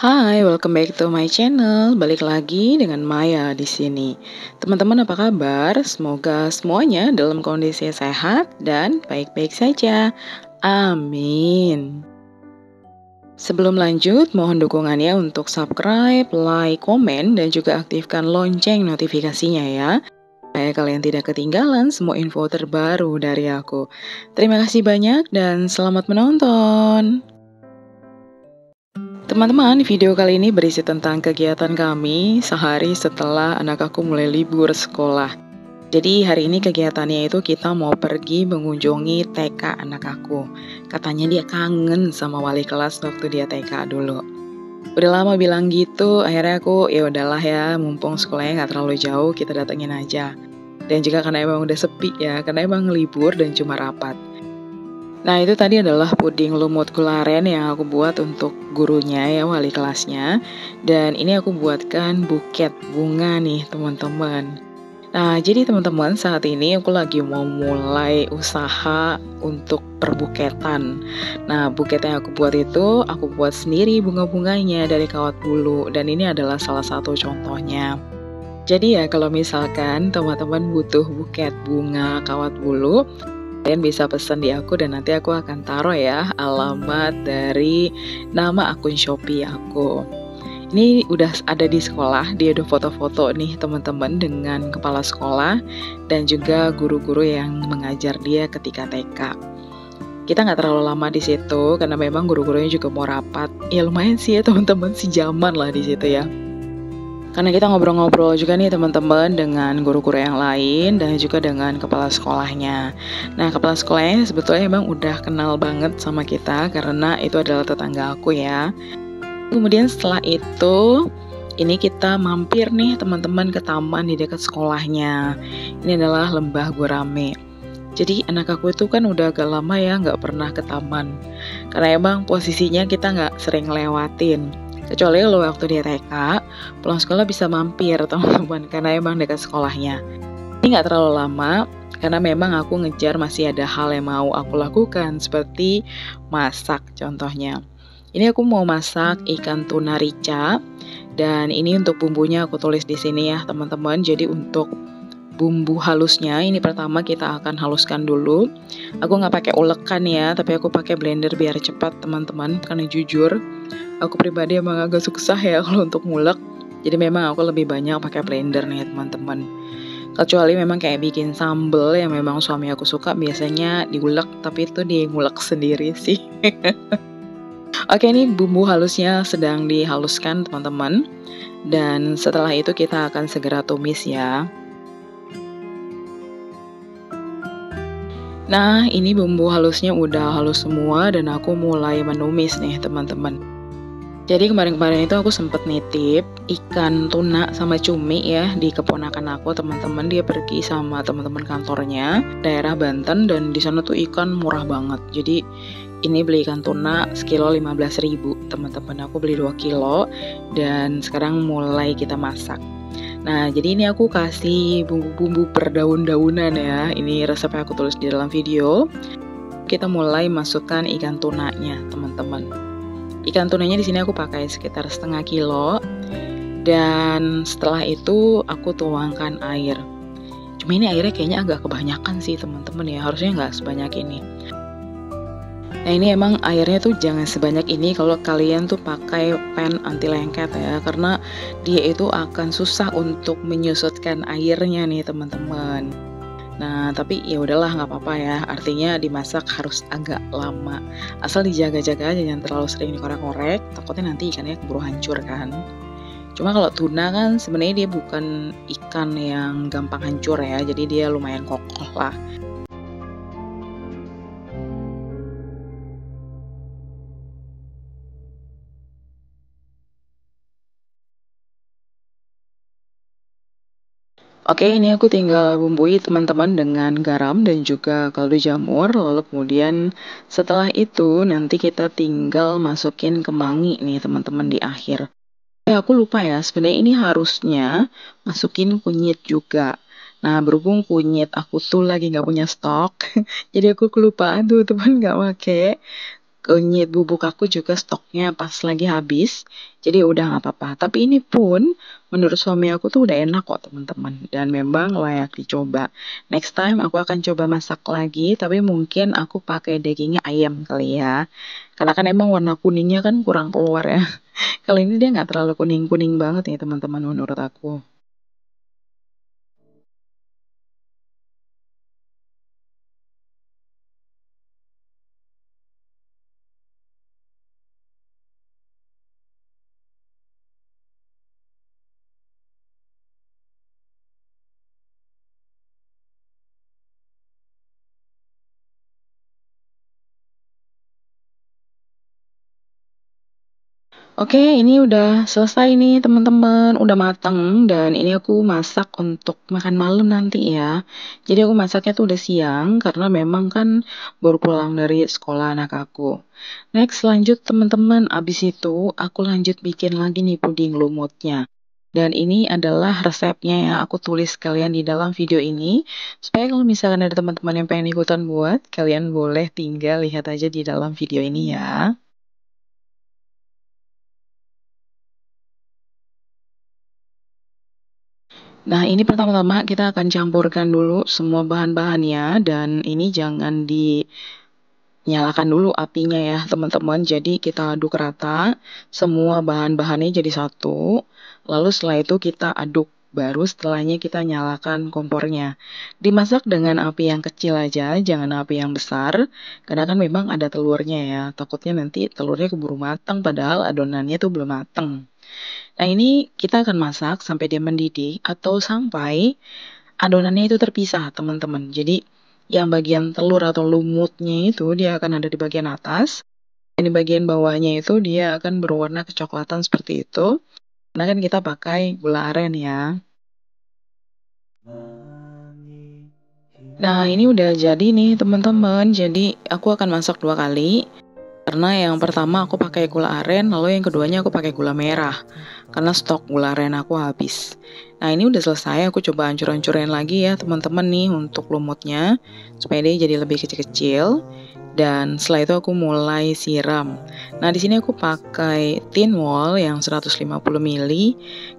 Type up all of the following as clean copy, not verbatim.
Hai, welcome back to my channel. Balik lagi dengan Maya di sini. Teman-teman apa kabar? Semoga semuanya dalam kondisi sehat dan baik-baik saja. Amin. Sebelum lanjut, mohon dukungannya untuk subscribe, like, komen, dan juga aktifkan lonceng notifikasinya ya. Supaya kalian tidak ketinggalan semua info terbaru dari aku. Terima kasih banyak dan selamat menonton. Teman-teman, video kali ini berisi tentang kegiatan kami sehari setelah anak aku mulai libur sekolah. Jadi hari ini kegiatannya itu kita mau pergi mengunjungi TK anak aku. Katanya dia kangen sama wali kelas waktu dia TK dulu. Udah lama bilang gitu, akhirnya aku ya udahlah ya, mumpung sekolahnya nggak terlalu jauh, kita datengin aja. Dan juga karena emang udah sepi ya, karena emang libur dan cuma rapat. Nah itu tadi adalah puding lumut gularen yang aku buat untuk gurunya ya, wali kelasnya. Dan ini aku buatkan buket bunga nih teman-teman. Nah jadi teman-teman, saat ini aku lagi mau mulai usaha untuk perbuketan. Nah buket yang aku buat itu aku buat sendiri bunga-bunganya dari kawat bulu. Dan ini adalah salah satu contohnya. Jadi ya kalau misalkan teman-teman butuh buket bunga kawat bulu, kalian bisa pesan di aku dan nanti aku akan taruh ya alamat dari nama akun Shopee aku. Ini udah ada di sekolah, dia udah foto-foto nih teman-teman dengan kepala sekolah dan juga guru-guru yang mengajar dia ketika TK. Kita nggak terlalu lama di situ karena memang guru-gurunya juga mau rapat. Ya lumayan sih ya teman-teman, sejaman lah di situ ya. Karena kita ngobrol-ngobrol juga nih teman-teman dengan guru-guru yang lain dan juga dengan kepala sekolahnya. Nah kepala sekolahnya sebetulnya emang udah kenal banget sama kita karena itu adalah tetangga aku ya. Kemudian setelah itu ini kita mampir nih teman-teman ke taman di dekat sekolahnya. Ini adalah Lembah Gurame. Jadi anak aku itu kan udah agak lama ya nggak pernah ke taman. Karena emang posisinya kita nggak sering lewatin. Kecuali kalau waktu dia TK, pulang sekolah bisa mampir teman-teman karena emang dekat sekolahnya. Ini nggak terlalu lama karena memang aku ngejar masih ada hal yang mau aku lakukan seperti masak contohnya. Ini aku mau masak ikan tuna rica dan ini untuk bumbunya aku tulis di sini ya teman-teman. Jadi untuk bumbu halusnya ini pertama kita akan haluskan dulu. Aku nggak pakai ulekan ya, tapi aku pakai blender biar cepat teman-teman. Karena jujur, aku pribadi emang agak susah ya kalau untuk ngulek. Jadi memang aku lebih banyak pakai blender nih teman-teman. Kecuali memang kayak bikin sambal yang memang suami aku suka biasanya diulek, tapi itu dia ngulek sendiri sih. Oke, ini bumbu halusnya sedang dihaluskan teman-teman. Dan setelah itu kita akan segera tumis ya. Nah, ini bumbu halusnya udah halus semua dan aku mulai menumis nih teman-teman. Jadi kemarin-kemarin itu aku sempet nitip ikan tuna sama cumi ya di keponakan aku teman-teman. Dia pergi sama teman-teman kantornya daerah Banten dan di sana tuh ikan murah banget. Jadi ini beli ikan tuna sekilo 15.000 teman-teman. Aku beli 2 kilo dan sekarang mulai kita masak. Nah, jadi ini aku kasih bumbu-bumbu per daun-daunan ya. Ini resep yang aku tulis di dalam video. Kita mulai masukkan ikan tunanya, teman-teman. Ikan tunanya di sini aku pakai sekitar setengah kilo. Dan setelah itu aku tuangkan air. Cuma ini airnya kayaknya agak kebanyakan sih, teman-teman ya. Harusnya nggak sebanyak ini. Nah ini emang airnya tuh jangan sebanyak ini kalau kalian tuh pakai pan anti lengket ya, karena dia itu akan susah untuk menyusutkan airnya nih teman-teman. Nah tapi ya udahlah nggak apa-apa ya, artinya dimasak harus agak lama. Asal dijaga-jaga aja, jangan terlalu sering dikorek-korek, takutnya nanti ikannya keburu hancur kan. Cuma kalau tuna kan sebenarnya dia bukan ikan yang gampang hancur ya, jadi dia lumayan kokoh lah. Oke, ini aku tinggal bumbui teman-teman dengan garam dan juga kaldu jamur. Lalu kemudian setelah itu nanti kita tinggal masukin kemangi nih teman-teman di akhir. Aku lupa ya, sebenarnya ini harusnya masukin kunyit juga. Nah, berhubung kunyit aku tuh lagi nggak punya stok, jadi aku kelupaan tuh teman nggak pakai. kunyit bubuk aku juga stoknya pas lagi habis. Jadi udah nggak apa-apa. Tapi ini pun menurut suami aku tuh udah enak kok teman-teman. Dan memang layak dicoba. Next time aku akan coba masak lagi. Tapi mungkin aku pakai dagingnya ayam kali ya. Karena kan emang warna kuningnya kan kurang keluar ya. Kali ini dia nggak terlalu kuning-kuning banget nih teman-teman menurut aku. Oke, ini udah selesai nih teman-teman, udah mateng dan ini aku masak untuk makan malam nanti ya. Jadi aku masaknya tuh udah siang karena memang kan baru pulang dari sekolah anak aku. Next lanjut teman-teman, abis itu aku lanjut bikin lagi nih puding lumutnya. Dan ini adalah resepnya yang aku tulis kalian di dalam video ini. Supaya kalau misalkan ada teman-teman yang pengen ikutan buat, kalian boleh tinggal lihat aja di dalam video ini ya. Nah, ini pertama-tama kita akan campurkan dulu semua bahan-bahannya dan ini jangan dinyalakan dulu apinya ya, teman-teman. Jadi kita aduk rata semua bahan-bahannya jadi satu. Lalu setelah itu kita aduk. Baru setelahnya kita nyalakan kompornya. Dimasak dengan api yang kecil aja, jangan api yang besar. Karena kan memang ada telurnya ya. Takutnya nanti telurnya keburu matang padahal adonannya tuh belum matang. Nah, ini kita akan masak sampai dia mendidih atau sampai adonannya itu terpisah, teman-teman. Jadi, yang bagian telur atau lumutnya itu dia akan ada di bagian atas, dan di bagian bawahnya itu dia akan berwarna kecoklatan seperti itu. Nah, kan kita pakai gula aren ya. Nah, ini udah jadi nih, teman-teman. Jadi, aku akan masak 2 kali. Karena yang pertama aku pakai gula aren, lalu yang keduanya aku pakai gula merah. Karena stok gula aren aku habis. Nah, ini udah selesai, aku coba hancur-hancurin lagi ya teman-teman nih untuk lumutnya. Supaya dia jadi lebih kecil-kecil. Dan setelah itu aku mulai siram. Nah, di sini aku pakai tin wall yang 150 ml.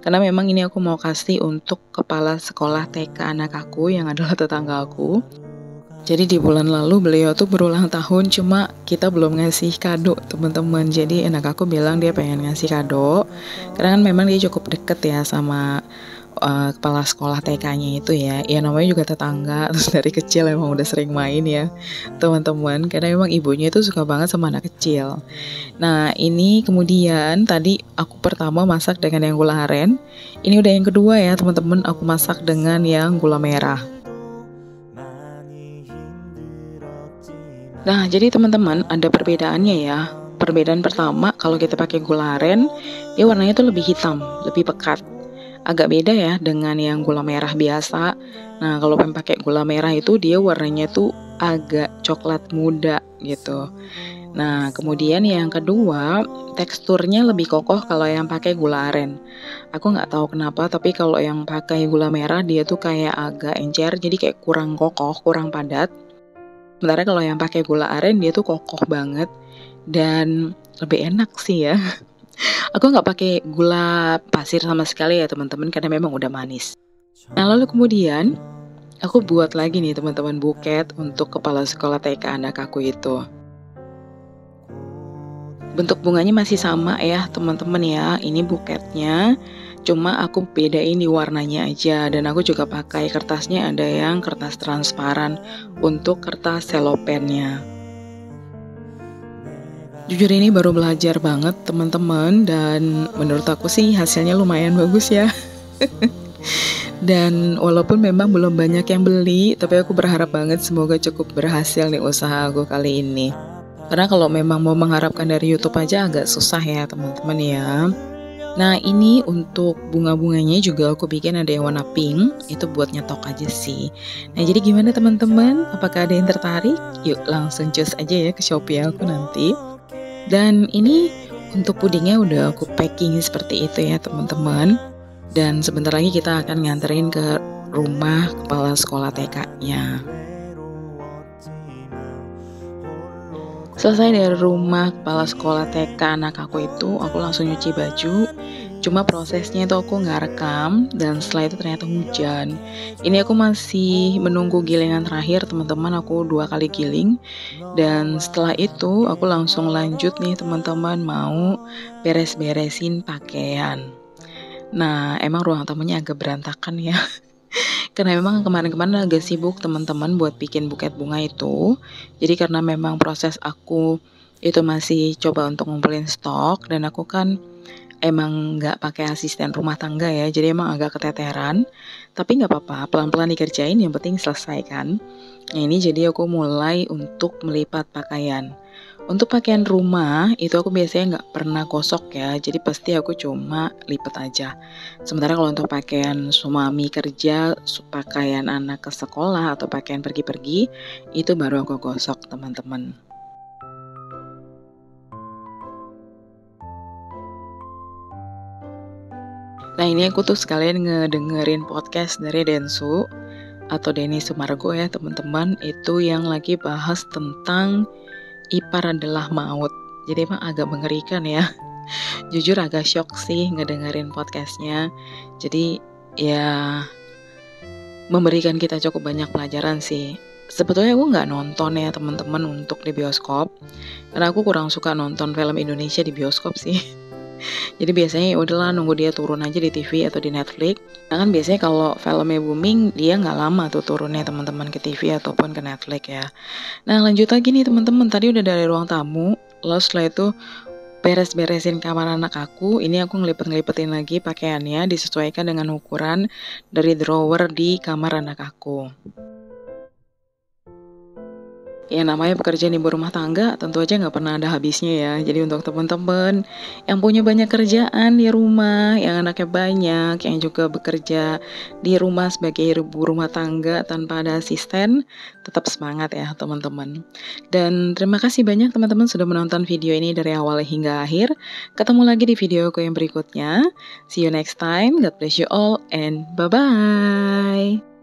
Karena memang ini aku mau kasih untuk kepala sekolah TK anak aku yang adalah tetangga aku. Jadi di bulan lalu beliau tuh berulang tahun, cuma kita belum ngasih kado teman-teman. Jadi anak aku bilang dia pengen ngasih kado, karena kan memang dia cukup deket ya sama kepala sekolah TK-nya itu ya. Ya namanya juga tetangga, terus dari kecil emang udah sering main ya teman-teman. Karena memang ibunya itu suka banget sama anak kecil. Nah ini kemudian tadi aku pertama masak dengan yang gula aren. Ini udah yang kedua ya teman-teman, aku masak dengan yang gula merah. Nah, jadi teman-teman ada perbedaannya ya. Perbedaan pertama, kalau kita pakai gula aren, dia warnanya tuh lebih hitam, lebih pekat. Agak beda ya dengan yang gula merah biasa. Nah, kalau pengen pakai gula merah itu dia warnanya tuh agak coklat muda gitu. Nah, kemudian yang kedua, teksturnya lebih kokoh kalau yang pakai gula aren. Aku nggak tahu kenapa, tapi kalau yang pakai gula merah dia tuh kayak agak encer, jadi kayak kurang kokoh, kurang padat. Sementara kalau yang pakai gula aren dia tuh kokoh banget dan lebih enak sih ya. Aku nggak pakai gula pasir sama sekali ya teman-teman karena memang udah manis. Nah lalu kemudian aku buat lagi nih teman-teman buket untuk kepala sekolah TK anak aku itu. Bentuk bunganya masih sama ya teman-teman ya. Ini buketnya. Cuma aku bedain di warnanya aja. Dan aku juga pakai kertasnya ada yang kertas transparan untuk kertas selopennya. Jujur ini baru belajar banget teman-teman. Dan menurut aku sih hasilnya lumayan bagus ya. Dan walaupun memang belum banyak yang beli, tapi aku berharap banget semoga cukup berhasil nih usaha aku kali ini. Karena kalau memang mau mengharapkan dari YouTube aja agak susah ya teman-teman ya. Nah ini untuk bunga-bunganya juga aku bikin ada yang warna pink. Itu buat nyetok aja sih. Nah jadi gimana teman-teman? Apakah ada yang tertarik? Yuk langsung cus aja ya ke Shopee aku nanti. Dan ini untuk pudingnya udah aku packing seperti itu ya teman-teman. Dan sebentar lagi kita akan nganterin ke rumah kepala sekolah TK-nya. Selesai dari rumah kepala sekolah TK anak aku itu, aku langsung nyuci baju. Cuma prosesnya itu aku nggak rekam, dan setelah itu ternyata hujan. Ini aku masih menunggu gilingan terakhir, teman-teman. Aku 2 kali giling, dan setelah itu aku langsung lanjut nih teman-teman, mau beres-beresin pakaian. Nah, emang ruang tamunya agak berantakan ya. Karena memang kemarin-kemarin agak sibuk teman-teman buat bikin buket bunga itu. Jadi karena memang proses aku itu masih coba untuk ngumpulin stok, dan aku kan emang nggak pakai asisten rumah tangga ya, jadi emang agak keteteran. Tapi nggak apa-apa, pelan-pelan dikerjain, yang penting selesai kan. Nah ini jadi aku mulai untuk melipat pakaian. Untuk pakaian rumah itu aku biasanya nggak pernah gosok ya, jadi pasti aku cuma lipat aja. Sementara kalau untuk pakaian suami kerja, pakaian anak ke sekolah atau pakaian pergi-pergi, itu baru aku gosok teman-teman. Nah ini aku tuh sekalian ngedengerin podcast dari Densu atau Denny Sumargo ya teman-teman, itu yang lagi bahas tentang ipar adalah maut. Jadi emang agak mengerikan ya. Jujur agak shock sih ngedengerin podcastnya. Jadi ya memberikan kita cukup banyak pelajaran sih. Sebetulnya aku nggak nonton ya teman-teman untuk di bioskop, karena aku kurang suka nonton film Indonesia di bioskop sih. Jadi biasanya ya udahlah nunggu dia turun aja di TV atau di Netflix. Nah kan biasanya kalau filmnya booming dia nggak lama tuh turunnya teman-teman ke TV ataupun ke Netflix ya. Nah lanjut lagi nih teman-teman, tadi udah dari ruang tamu, lalu setelah itu beres-beresin kamar anak aku. Ini aku ngelipet-ngelipetin lagi pakaiannya disesuaikan dengan ukuran dari drawer di kamar anak aku. Ya namanya pekerjaan ibu rumah tangga tentu aja nggak pernah ada habisnya ya. Jadi untuk teman-teman yang punya banyak kerjaan di rumah, yang anaknya banyak, yang juga bekerja di rumah sebagai ibu rumah tangga tanpa ada asisten, tetap semangat ya teman-teman. Dan terima kasih banyak teman-teman sudah menonton video ini dari awal hingga akhir. Ketemu lagi di videoku yang berikutnya. See you next time. God bless you all and bye-bye.